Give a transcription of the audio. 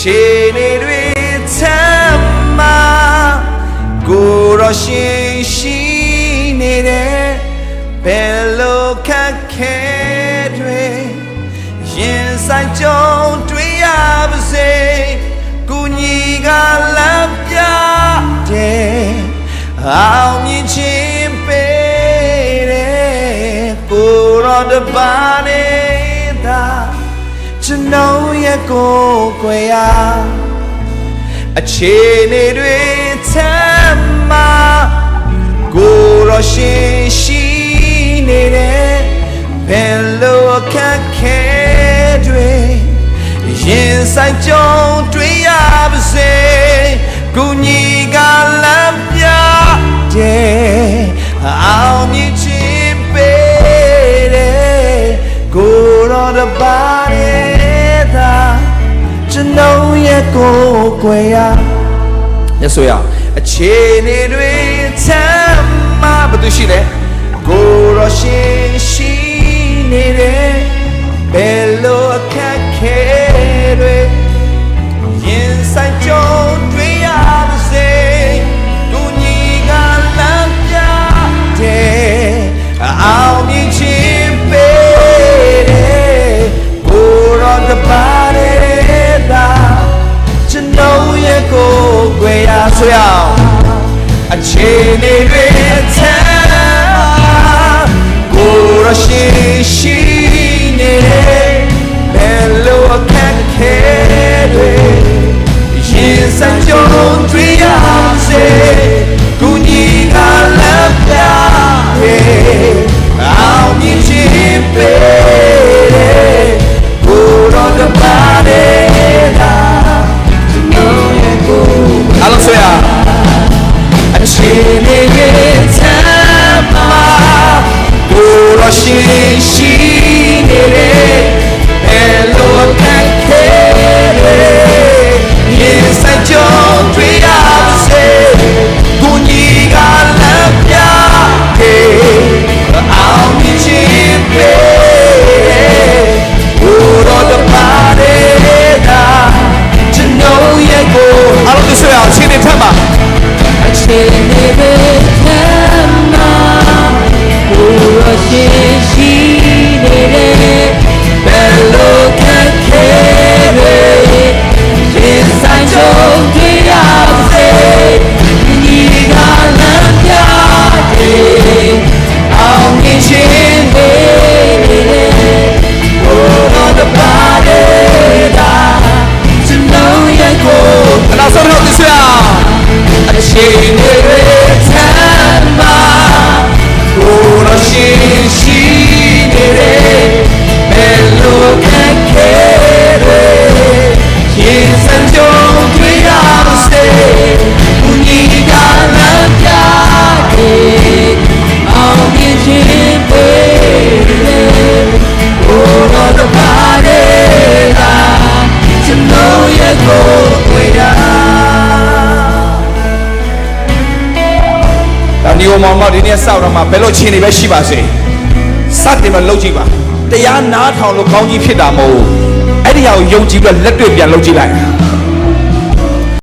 အခြေအနေတွေချမ်းမာကိုရောရှင်ရှိနေတဲ့ဘယ်လိုခက်ခဲတွေရင်ဆိုင်ကြုံတွေ့ရပါစေကိုညီကလမ်းပြတယ်အောင်မြင်ခြင်းပေးတယ်ကိုရောတပါနေတာကျွန်တော်ရဲ့ကိုယ်ွယ်ရာအခြေအနေတွေချမ်းမာကိုရောရှင်ရှိနေတဲ့ဘယ်လိုအခက်ခဲတွေရင်ဆိုင်ကြုံတွေ့ရပါစေကိုညီကလမ်းပြတယ်အောင်မြင်ခြင်းပေးတယ်ကိုရောတပါနေတာကျွန်တော်ရဲ့ကိုယ်ွယ်ရာညဆိုရအခြေအနေတွေချမ်းမာဘာလို့ရှိလဲကိုရောရှင်ရှိနေတဲ့ဘယ်လိုအခက်ခဲတွေရင်ဆိုင်ကြုံတွေ့ရပါစေကိုညီကလမ်းပြတယ်အောင်မြင်ခြင်းပေးတယ်ကိုရောတပါနေတာကျွန်တော်ရဲ့ကိုယ်ွယ်ရာဆိုရအခြေအနေတွေချမ်းကိုရရှိနေဘယ်လိုအခက်ခဲတွေရင်ဆိုင်ကြုံတွေ့ရစေကိုညီကလမ်းပြတယ်အောင်မြင်ခြင်းပေးတယ်ကိုရောတပါနေတာကျွန်တော်ရဲ့ကိုယ်အားလုံးဆိုရအခြေအနေတွေချမ်းမာကိုရောရှိနေတဲ့ဘယ်လိုအခက်ခဲတွေရင်ဆိုင်ကြုံတွေ့ရပါစေကိုညီကလမ်းပြတယ်အောင်မြင်ခြင်းပေးကိုရောတပါနေတာကျွန်တော်ရဲ့ကိုအားလုံးဆိုရအောင်ချင်းနေထပ်ပါအခြေအနေတွေချမ်းမာကိုရောရှိနေတဲ့ဘယ်လိုခက်ခဲတွေရင်ဆိုင်ကြုံတွေ့ရပါစေညီကလမ်းပြတယ်အောင်မြင်ခြင်းပေးတယ်ကိုရောတပါနေတာကျွန်တော်ရဲ့ကိုနောက်ဆုံးတော့this wayအခြေအနေတွေချမ်းမာကိုရောရှိနေတဲ့ဘယ်လိုခက်ခဲတွေရင်ဆိုင်ကြုံတွေ့ရပါစေကိုညီကလမ်းပြတယ်အောင်မြင်ခြင်းပေးတယ်ကိုရောတပါနေတာကျွန်တော်ရဲ့ကိုယ်ွယ်ရာဒီမောင်မောင်ဒီနေ့စောက်တော့မှဘယ်လိုချင်းနေပဲရှိပါစေစတင်မလုပ်ကြည့်ပါတရားနားထောင်လို့ကောင်းကြီးဖြစ်တာမဟုတ်အဲ့ဒီဟာကိုယုံကြည်ပြီးလက်တွေ့ပြန်လုပ်ကြည့်လိုက်